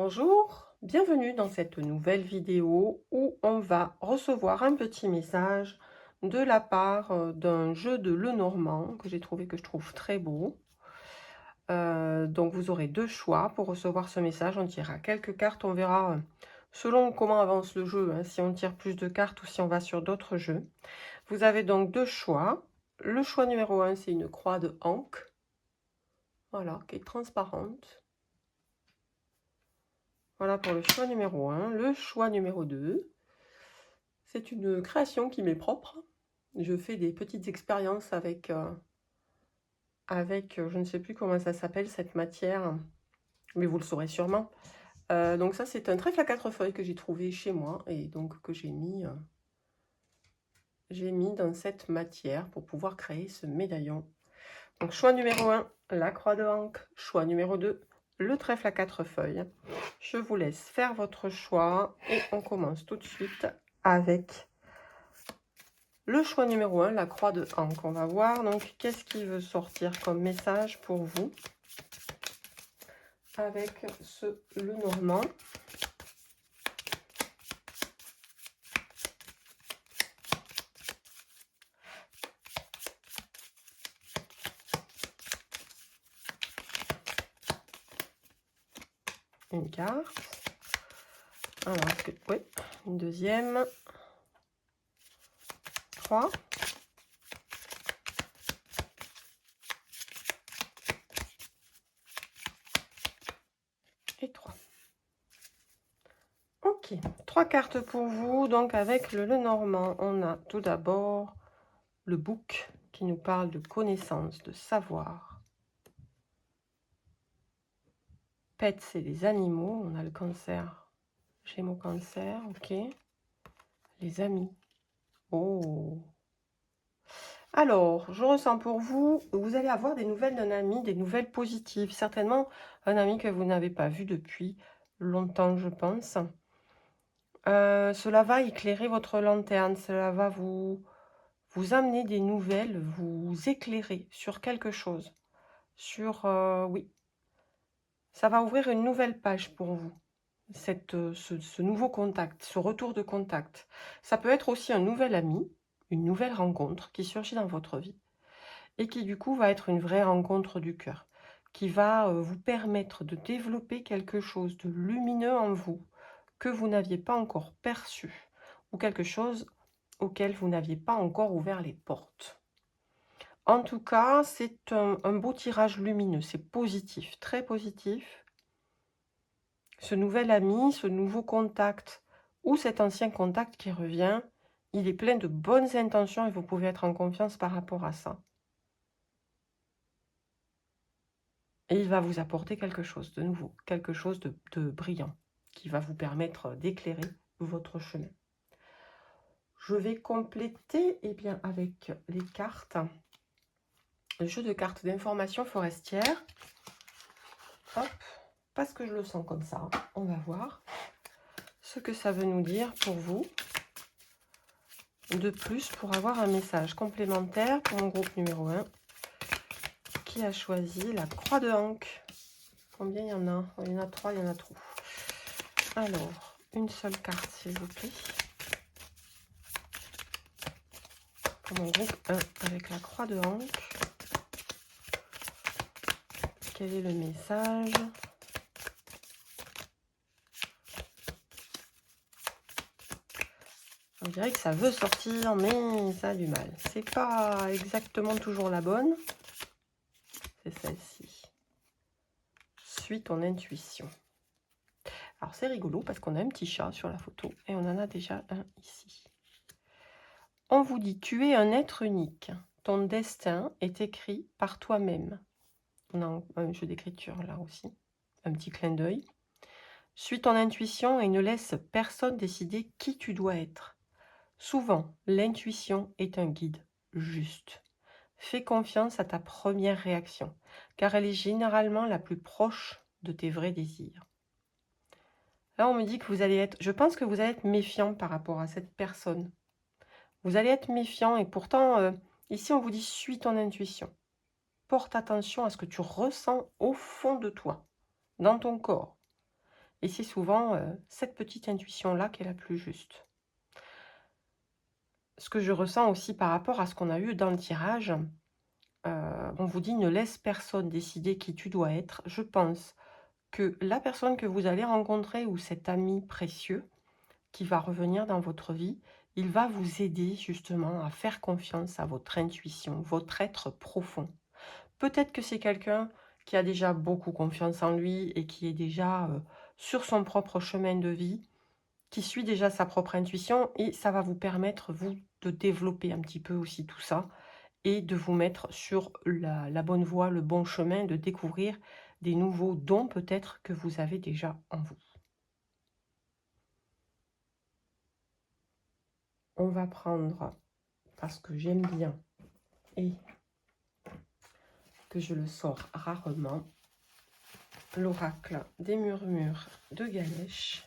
Bonjour, bienvenue dans cette nouvelle vidéo où on va recevoir un petit message de la part d'un jeu de Lenormand que j'ai trouvé, que je trouve très beau. Donc vous aurez deux choix pour recevoir ce message. On tirera quelques cartes, on verra selon comment avance le jeu, hein, si on tire plus de cartes ou si on va sur d'autres jeux. Vous avez donc deux choix. Le choix numéro 1, c'est une croix de Ankh, voilà, qui est transparente. Voilà pour le choix numéro 1. Le choix numéro 2, c'est une création qui m'est propre. Je fais des petites expériences avec, je ne sais plus comment ça s'appelle, cette matière, mais vous le saurez sûrement. Donc ça, c'est un trèfle à 4 feuilles que j'ai trouvé chez moi et donc que j'ai mis dans cette matière pour pouvoir créer ce médaillon. Donc choix numéro 1, la croix de Ankh. Choix numéro 2, le trèfle à 4 feuilles. Je vous laisse faire votre choix et on commence tout de suite avec le choix numéro 1, la croix de Ankh. On va voir donc qu'est-ce qui veut sortir comme message pour vous avec ce Lenormand. Une carte. Alors, oui, une deuxième. 3. Et 3. Ok, 3 cartes pour vous. Donc avec le Lenormand, on a tout d'abord le bouc qui nous parle de connaissance, de savoir. Pets, c'est les animaux. On a le cancer. Gémeaux cancer, ok. Les amis. Oh. Alors, je ressens pour vous, vous allez avoir des nouvelles d'un ami, des nouvelles positives. Certainement un ami que vous n'avez pas vu depuis longtemps, je pense. Cela va éclairer votre lanterne, cela va vous amener des nouvelles, vous éclairer sur quelque chose. Oui, ça va ouvrir une nouvelle page pour vous. Ce nouveau contact, ce retour de contact. Ça peut être aussi un nouvel ami, une nouvelle rencontre qui surgit dans votre vie et qui du coup va être une vraie rencontre du cœur, qui va vous permettre de développer quelque chose de lumineux en vous que vous n'aviez pas encore perçu ou quelque chose auquel vous n'aviez pas encore ouvert les portes. En tout cas, c'est un beau tirage lumineux, c'est positif, très positif. Ce nouvel ami, ce nouveau contact ou cet ancien contact qui revient, il est plein de bonnes intentions et vous pouvez être en confiance par rapport à ça. Et il va vous apporter quelque chose de nouveau, quelque chose de brillant, qui va vous permettre d'éclairer votre chemin. Je vais compléter avec les cartes, le jeu de cartes d'information forestière. Hop, parce que je le sens comme ça. On va voir ce que ça veut nous dire pour vous. De plus, pour avoir un message complémentaire pour mon groupe numéro 1, qui a choisi la croix de Ankh. Combien il y en a? Il y en a 3, il y en a trop. Alors, une seule carte, s'il vous plaît. Pour mon groupe 1, avec la croix de Ankh. Quel est le message? On dirait que ça veut sortir, mais ça a du mal. C'est pas exactement toujours la bonne. C'est celle-ci. Suis ton intuition. Alors c'est rigolo parce qu'on a un petit chat sur la photo et on en a déjà un ici. On vous dit, tu es un être unique. Ton destin est écrit par toi-même. On a un jeu d'écriture là aussi. Un petit clin d'œil. Suis ton intuition et ne laisse personne décider qui tu dois être. Souvent, l'intuition est un guide juste. Fais confiance à ta première réaction, car elle est généralement la plus proche de tes vrais désirs. Là, on me dit que vous allez être... Je pense que vous allez être méfiant par rapport à cette personne. Vous allez être méfiant et pourtant, ici, on vous dit « suis ton intuition ». Porte attention à ce que tu ressens au fond de toi, dans ton corps. Et c'est souvent cette petite intuition-là qui est la plus juste. Ce que je ressens aussi par rapport à ce qu'on a eu dans le tirage, on vous dit ne laisse personne décider qui tu dois être. Je pense que la personne que vous allez rencontrer ou cet ami précieux qui va revenir dans votre vie, il va vous aider justement à faire confiance à votre intuition, votre être profond. Peut-être que c'est quelqu'un qui a déjà beaucoup confiance en lui et qui est déjà sur son propre chemin de vie, qui suit déjà sa propre intuition, et ça va vous permettre, vous, de développer un petit peu aussi tout ça et de vous mettre sur la bonne voie, le bon chemin, de découvrir des nouveaux dons peut-être que vous avez déjà en vous. On va prendre, parce que j'aime bien et que je le sors rarement, l'oracle des murmures de Ganesh,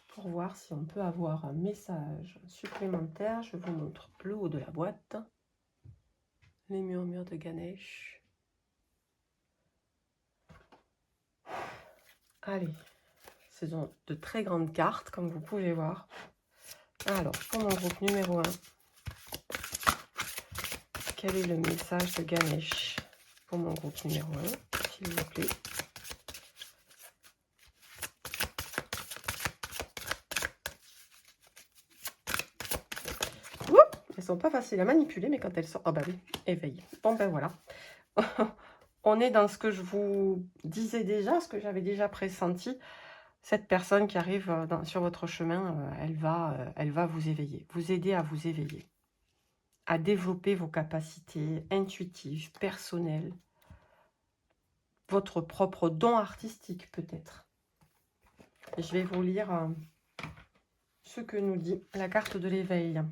pour voir si on peut avoir un message supplémentaire. Je vous montre le haut de la boîte. Les murmures de Ganesh. Allez, ce sont de très grandes cartes, comme vous pouvez voir. Alors, pour mon groupe numéro 1, quel est le message de Ganesh pour mon groupe numéro 1, s'il vous plaît? Elles sont pas faciles à manipuler, mais quand elles sortent... Ah bah oui, éveil. Bon ben voilà. On est dans ce que je vous disais déjà, ce que j'avais déjà pressenti. Cette personne qui arrive sur votre chemin, elle va vous éveiller, vous aider à vous éveiller, à développer vos capacités intuitives, personnelles, votre propre don artistique peut-être. Je vais vous lire ce que nous dit la carte de l'éveil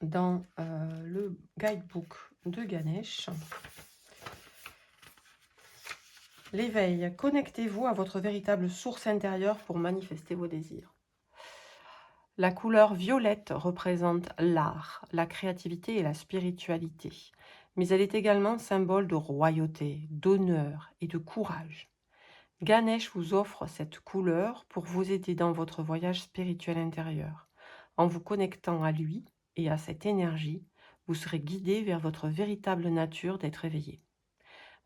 dans le guidebook de Ganesh. L'éveil, connectez-vous à votre véritable source intérieure pour manifester vos désirs. La couleur violette représente l'art, la créativité et la spiritualité, mais elle est également symbole de royauté, d'honneur et de courage. Ganesh vous offre cette couleur pour vous aider dans votre voyage spirituel intérieur. En vous connectant à lui et à cette énergie, vous serez guidé vers votre véritable nature d'être éveillé.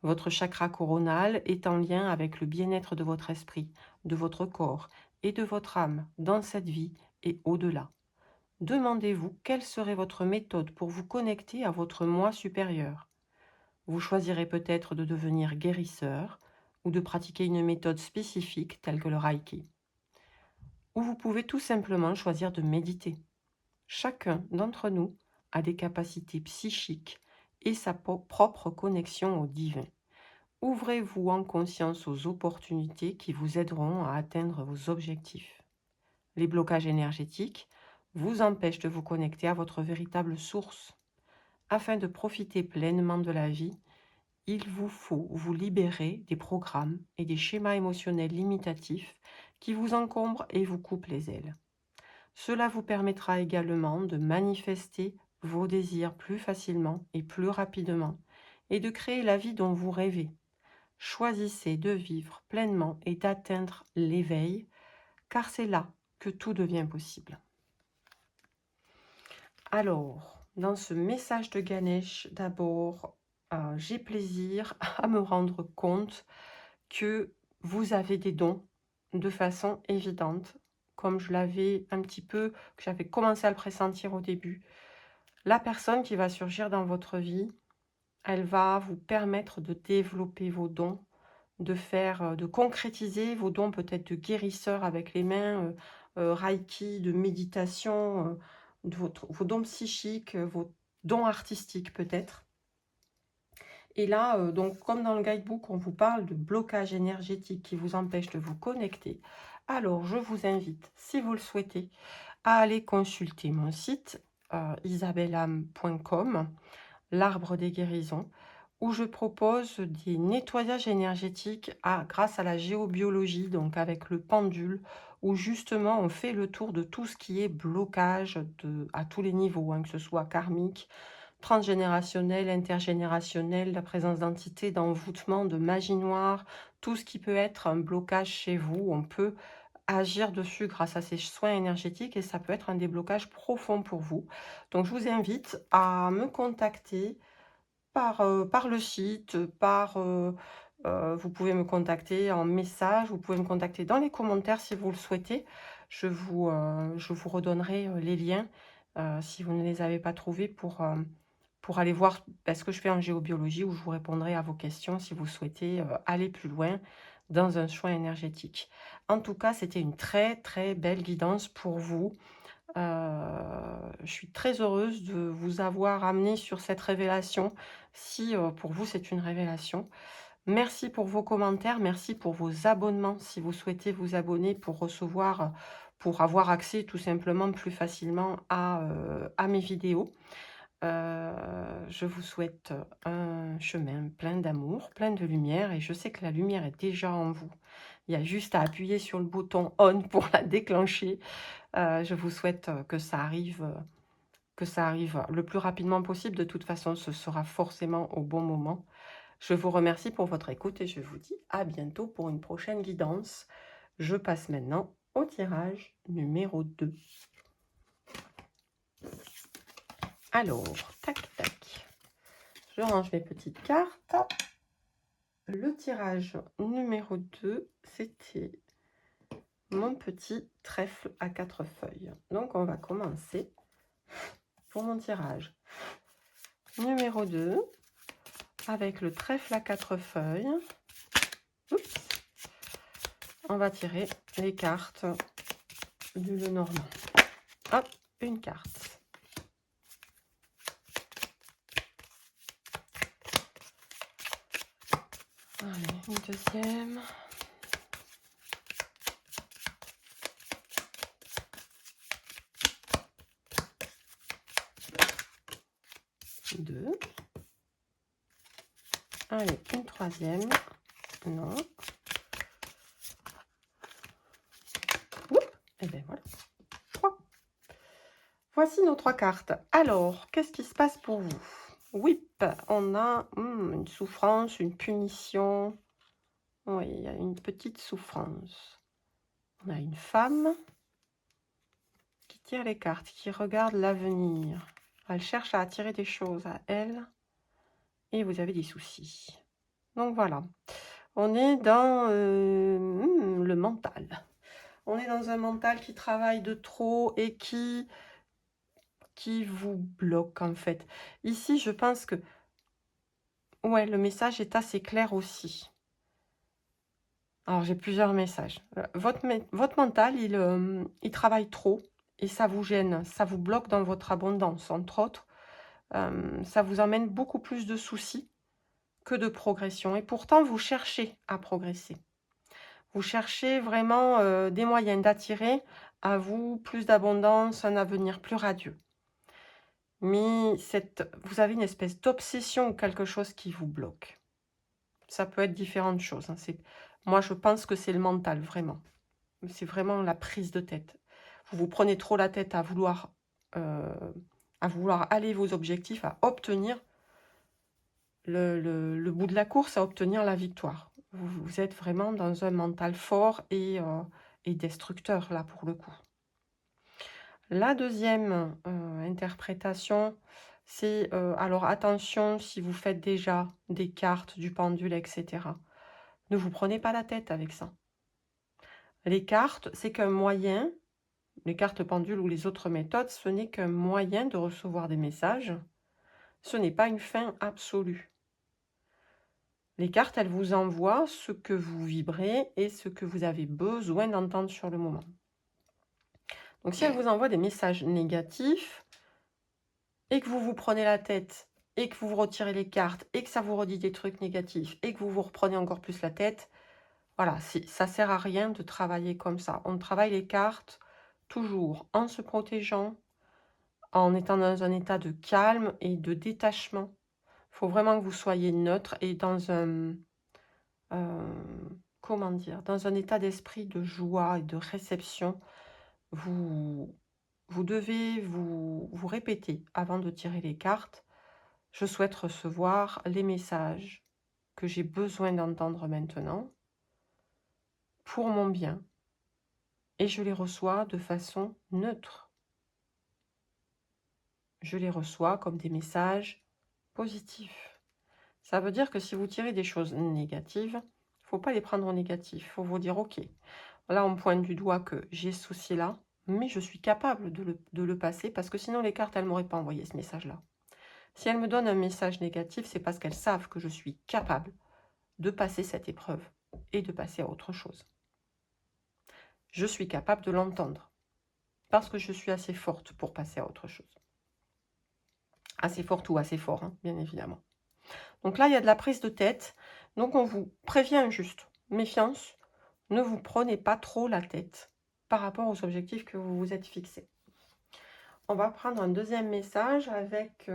Votre chakra coronal est en lien avec le bien-être de votre esprit, de votre corps et de votre âme dans cette vie et au-delà. Demandez-vous quelle serait votre méthode pour vous connecter à votre moi supérieur. Vous choisirez peut-être de devenir guérisseur ou de pratiquer une méthode spécifique telle que le Reiki. Ou vous pouvez tout simplement choisir de méditer. Chacun d'entre nous a des capacités psychiques et sa propre connexion au divin. Ouvrez-vous en conscience aux opportunités qui vous aideront à atteindre vos objectifs. Les blocages énergétiques vous empêchent de vous connecter à votre véritable source. Afin de profiter pleinement de la vie, il vous faut vous libérer des programmes et des schémas émotionnels limitatifs qui vous encombrent et vous coupent les ailes. Cela vous permettra également de manifester vos désirs plus facilement et plus rapidement et de créer la vie dont vous rêvez. Choisissez de vivre pleinement et d'atteindre l'éveil, car c'est là que tout devient possible. Alors, dans ce message de Ganesh, d'abord, j'ai plaisir à me rendre compte que vous avez des dons de façon évidente, comme je l'avais un petit peu, que j'avais commencé à le pressentir au début. La personne qui va surgir dans votre vie, elle va vous permettre de développer vos dons, de concrétiser vos dons peut-être de guérisseur avec les mains, Reiki, de méditation, vos dons psychiques, vos dons artistiques peut-être. Et là, donc comme dans le guidebook, on vous parle de blocage énergétique qui vous empêche de vous connecter. Alors, je vous invite, si vous le souhaitez, à aller consulter mon site isabellam.com, l'arbre des guérisons, où je propose des nettoyages énergétiques grâce à la géobiologie, donc avec le pendule, où justement on fait le tour de tout ce qui est blocage à tous les niveaux, hein, que ce soit karmique, transgénérationnel, intergénérationnel, la présence d'entités, d'envoûtement, de magie noire, tout ce qui peut être un blocage chez vous, on peut agir dessus grâce à ces soins énergétiques et ça peut être un déblocage profond pour vous. Donc je vous invite à me contacter par le site, vous pouvez me contacter en message, vous pouvez me contacter dans les commentaires si vous le souhaitez. Je vous redonnerai les liens si vous ne les avez pas trouvés pour aller voir ce que je fais en géobiologie, où je vous répondrai à vos questions si vous souhaitez aller plus loin dans un soin énergétique. En tout cas, c'était une très très belle guidance pour vous. Je suis très heureuse de vous avoir amené sur cette révélation, si pour vous c'est une révélation. Merci pour vos commentaires, merci pour vos abonnements, si vous souhaitez vous abonner pour recevoir, pour avoir accès tout simplement plus facilement à mes vidéos. Je vous souhaite un chemin plein d'amour, plein de lumière, et je sais que la lumière est déjà en vous. Il y a juste à appuyer sur le bouton on pour la déclencher. Je vous souhaite que ça arrive le plus rapidement possible. De toute façon, ce sera forcément au bon moment. Je vous remercie pour votre écoute et je vous dis à bientôt pour une prochaine guidance. Je passe maintenant au tirage numéro 2. Alors, tac, tac. Je range mes petites cartes. Le tirage numéro 2, c'était mon petit trèfle à 4 feuilles. Donc, on va commencer pour mon tirage numéro 2 avec le trèfle à 4 feuilles. Oups. On va tirer les cartes du Lenormand. Hop, une carte. Allez, une deuxième. Deux. Allez, une troisième. Non. Oups. Et bien voilà. 3. Voici nos 3 cartes. Alors, qu'est-ce qui se passe pour vous? Whip, on a une souffrance, une punition. Oui, il y a une petite souffrance. On a une femme qui tire les cartes, qui regarde l'avenir. Elle cherche à attirer des choses à elle. Et vous avez des soucis. Donc voilà. On est dans le mental. On est dans un mental qui travaille de trop et qui vous bloque en fait. Ici, je pense que ouais, le message est assez clair aussi. Alors, j'ai plusieurs messages. Votre mental, il travaille trop et ça vous gêne, ça vous bloque dans votre abondance, entre autres. Ça vous emmène beaucoup plus de soucis que de progression. Et pourtant, vous cherchez à progresser. Vous cherchez vraiment des moyens d'attirer à vous plus d'abondance, un avenir plus radieux. Mais vous avez une espèce d'obsession ou quelque chose qui vous bloque. Ça peut être différentes choses. Hein. Moi, je pense que c'est le mental, vraiment. C'est vraiment la prise de tête. Vous vous prenez trop la tête à vouloir aller vos objectifs, à obtenir le bout de la course, à obtenir la victoire. Vous êtes vraiment dans un mental fort et destructeur, là, pour le coup. La deuxième interprétation, c'est, alors attention, si vous faites déjà des cartes, du pendule, etc., ne vous prenez pas la tête avec ça. Les cartes, c'est qu'un moyen, les cartes pendules ou les autres méthodes, ce n'est qu'un moyen de recevoir des messages. Ce n'est pas une fin absolue. Les cartes, elles vous envoient ce que vous vibrez et ce que vous avez besoin d'entendre sur le moment. Donc si elles vous envoient des messages négatifs et que vous vous prenez la tête et que vous vous retirez les cartes et que ça vous redit des trucs négatifs et que vous vous reprenez encore plus la tête, voilà, ça ne sert à rien de travailler comme ça. On travaille les cartes toujours en se protégeant, en étant dans un état de calme et de détachement. Il faut vraiment que vous soyez neutre et dans comment dire, dans un état d'esprit de joie et de réception. Vous devez vous répéter avant de tirer les cartes. Je souhaite recevoir les messages que j'ai besoin d'entendre maintenant pour mon bien. Et je les reçois de façon neutre. Je les reçois comme des messages positifs. Ça veut dire que si vous tirez des choses négatives, il ne faut pas les prendre en négatif. Il faut vous dire, ok, là on pointe du doigt que j'ai ce souci-là, mais je suis capable de le passer parce que sinon les cartes, elles ne m'auraient pas envoyé ce message-là. Si elles me donnent un message négatif, c'est parce qu'elles savent que je suis capable de passer cette épreuve et de passer à autre chose. Je suis capable de l'entendre parce que je suis assez forte pour passer à autre chose. Assez forte ou assez fort, hein, bien évidemment. Donc là, il y a de la prise de tête. Donc on vous prévient juste. Méfiance, ne vous prenez pas trop la tête par rapport aux objectifs que vous vous êtes fixés. On va prendre un deuxième message avec,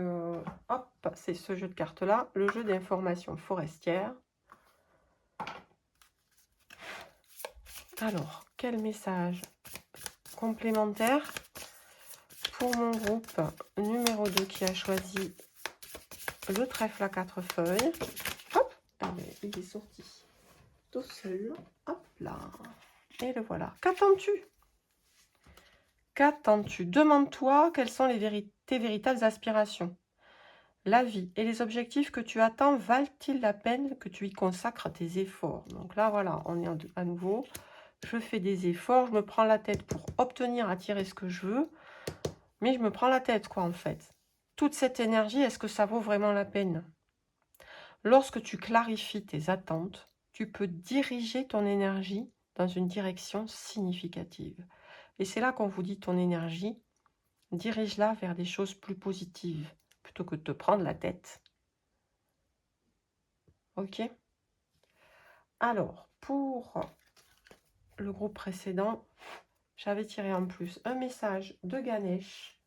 hop, c'est ce jeu de cartes-là, le jeu d'information forestière. Alors, quel message complémentaire pour mon groupe numéro 2 qui a choisi le trèfle à 4 feuilles. Hop, il est sorti tout seul. Hop là. Et le voilà. Qu'attends-tu? Qu'attends-tu? Demande-toi quelles sont tes véritables aspirations. La vie et les objectifs que tu attends valent-ils la peine que tu y consacres tes efforts? Donc là, voilà, on est à nouveau. Je fais des efforts, je me prends la tête pour obtenir, attirer ce que je veux. Mais je me prends la tête, quoi, en fait. Toute cette énergie, est-ce que ça vaut vraiment la peine? Lorsque tu clarifies tes attentes, tu peux diriger ton énergie dans une direction significative. Et c'est là qu'on vous dit ton énergie, dirige-la vers des choses plus positives, plutôt que de te prendre la tête. Ok? Alors, pour le groupe précédent, j'avais tiré en plus un message de Ganesh,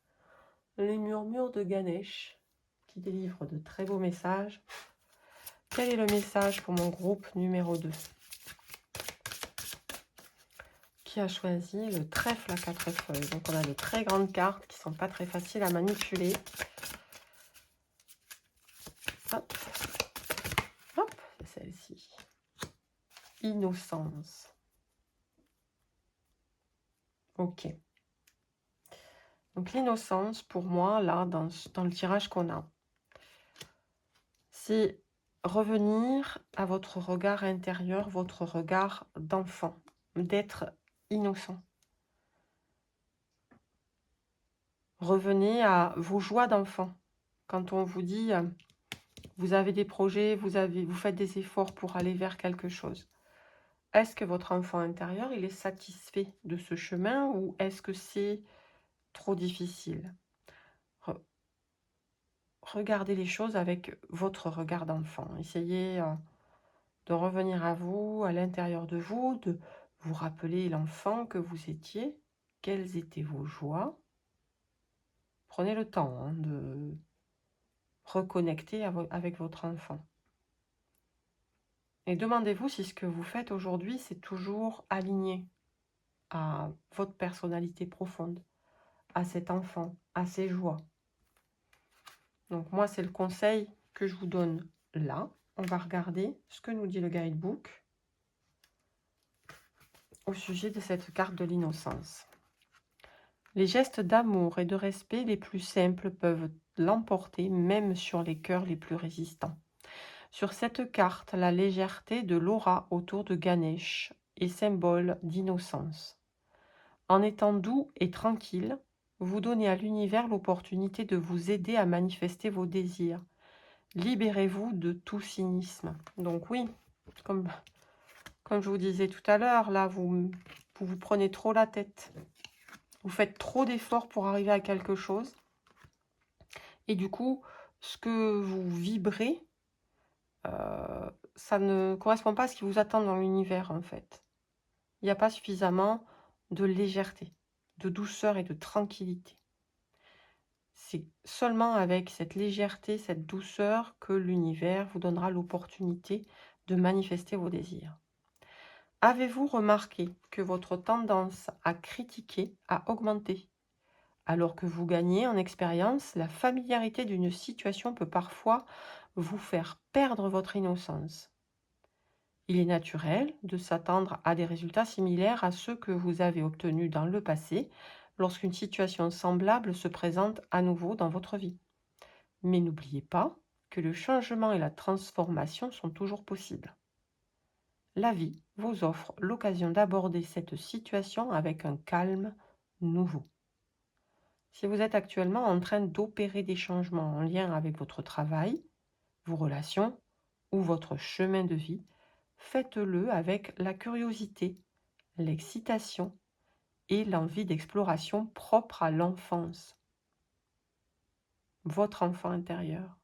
les murmures de Ganesh, qui délivre de très beaux messages. Quel est le message pour mon groupe numéro 2 qui a choisi le trèfle à 4 feuilles? Donc on a de très grandes cartes qui ne sont pas très faciles à manipuler. Hop, hop, c'est celle-ci. Innocence. Ok. Donc l'innocence, pour moi, là, dans le tirage qu'on a, c'est revenir à votre regard intérieur, votre regard d'enfant, d'être innocent. Revenez à vos joies d'enfant. Quand on vous dit, vous avez des projets, vous faites des efforts pour aller vers quelque chose. Est-ce que votre enfant intérieur, il est satisfait de ce chemin ou est-ce que c'est trop difficile? Regardez les choses avec votre regard d'enfant. Essayez de revenir à vous, à l'intérieur de vous, de vous rappeler l'enfant que vous étiez. Quelles étaient vos joies? Prenez le temps de reconnecter avec votre enfant. Et demandez-vous si ce que vous faites aujourd'hui, c'est toujours aligné à votre personnalité profonde, à cet enfant, à ses joies. Donc moi, c'est le conseil que je vous donne là. On va regarder ce que nous dit le guidebook au sujet de cette carte de l'innocence. Les gestes d'amour et de respect les plus simples peuvent l'emporter même sur les cœurs les plus résistants. Sur cette carte, la légèreté de l'aura autour de Ganesh est symbole d'innocence. En étant doux et tranquille, vous donnez à l'univers l'opportunité de vous aider à manifester vos désirs. Libérez-vous de tout cynisme. Donc oui, comme je vous disais tout à l'heure, là, vous prenez trop la tête. Vous faites trop d'efforts pour arriver à quelque chose. Et du coup, ce que vous vibrez, ça ne correspond pas à ce qui vous attend dans l'univers, en fait. Il n'y a pas suffisamment de légèreté, de douceur et de tranquillité. C'est seulement avec cette légèreté, cette douceur que l'univers vous donnera l'opportunité de manifester vos désirs. Avez-vous remarqué que votre tendance à critiquer a augmenté Alors que vous gagnez en expérience, la familiarité d'une situation peut parfois vous faire perdre votre innocence. Il est naturel de s'attendre à des résultats similaires à ceux que vous avez obtenus dans le passé lorsqu'une situation semblable se présente à nouveau dans votre vie. Mais n'oubliez pas que le changement et la transformation sont toujours possibles. La vie vous offre l'occasion d'aborder cette situation avec un calme nouveau. Si vous êtes actuellement en train d'opérer des changements en lien avec votre travail, vos relations ou votre chemin de vie, faites-le avec la curiosité, l'excitation et l'envie d'exploration propre à l'enfance, votre enfant intérieur.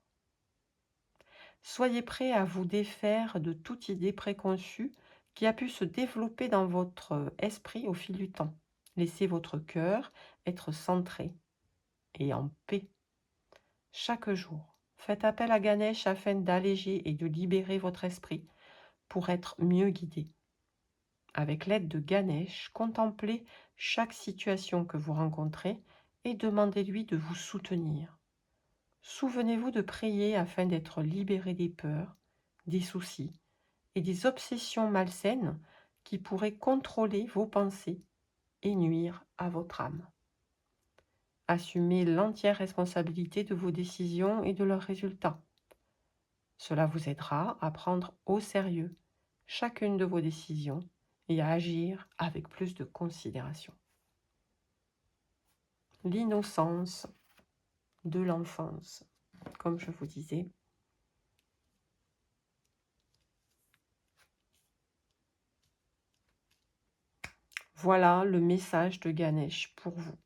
Soyez prêt à vous défaire de toute idée préconçue qui a pu se développer dans votre esprit au fil du temps. Laissez votre cœur être centré et en paix. Chaque jour, faites appel à Ganesh afin d'alléger et de libérer votre esprit pour être mieux guidé. Avec l'aide de Ganesh, contemplez chaque situation que vous rencontrez et demandez-lui de vous soutenir. Souvenez-vous de prier afin d'être libéré des peurs, des soucis et des obsessions malsaines qui pourraient contrôler vos pensées et nuire à votre âme. Assumez l'entière responsabilité de vos décisions et de leurs résultats. Cela vous aidera à prendre au sérieux chacune de vos décisions et à agir avec plus de considération. L'innocence de l'enfance, comme je vous disais. Voilà le message de Ganesh pour vous.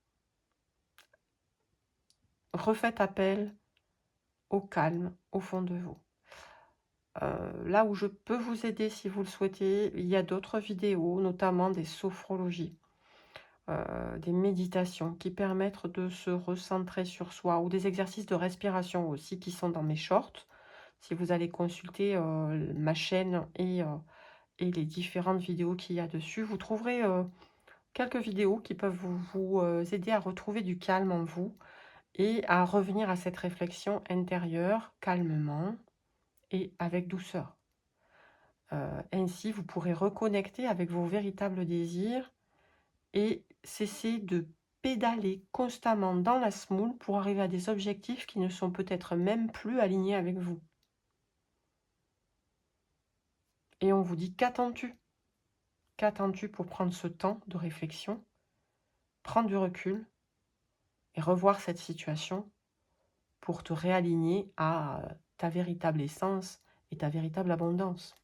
Refaites appel au calme au fond de vous. Là où je peux vous aider si vous le souhaitez, il y a d'autres vidéos, notamment des sophrologies, des méditations qui permettent de se recentrer sur soi, ou des exercices de respiration aussi qui sont dans mes shorts. Si vous allez consulter ma chaîne et les différentes vidéos qu'il y a dessus, vous trouverez quelques vidéos qui peuvent vous aider à retrouver du calme en vous et à revenir à cette réflexion intérieure calmement et avec douceur. Ainsi, vous pourrez reconnecter avec vos véritables désirs et cesser de pédaler constamment dans la semoule pour arriver à des objectifs qui ne sont peut-être même plus alignés avec vous. Et on vous dit, qu'attends-tu? Qu'attends-tu pour prendre ce temps de réflexion, prendre du recul et revoir cette situation pour te réaligner à ta véritable essence et ta véritable abondance.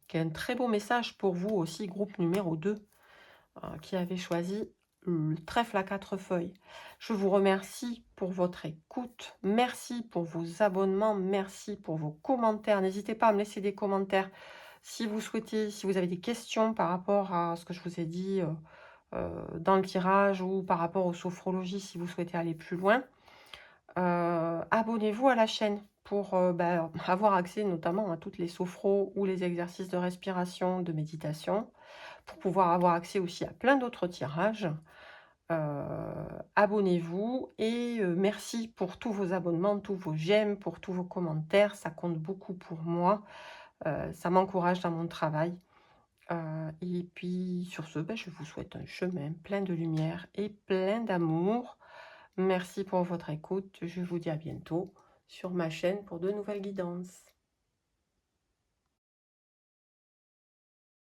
Qui est un très beau message pour vous aussi, groupe numéro 2, qui avait choisi le trèfle à 4 feuilles. Je vous remercie pour votre écoute, merci pour vos abonnements, merci pour vos commentaires. N'hésitez pas à me laisser des commentaires si vous souhaitez, si vous avez des questions par rapport à ce que je vous ai dit dans le tirage ou par rapport aux sophrologies si vous souhaitez aller plus loin. Abonnez-vous à la chaîne pour avoir accès notamment à toutes les sophros ou les exercices de respiration, de méditation, pour pouvoir avoir accès aussi à plein d'autres tirages. Abonnez-vous et merci pour tous vos abonnements, tous vos j'aime, pour tous vos commentaires, ça compte beaucoup pour moi, ça m'encourage dans mon travail. Et puis sur ce, je vous souhaite un chemin plein de lumière et plein d'amour. Merci pour votre écoute. Je vous dis à bientôt sur ma chaîne pour de nouvelles guidances.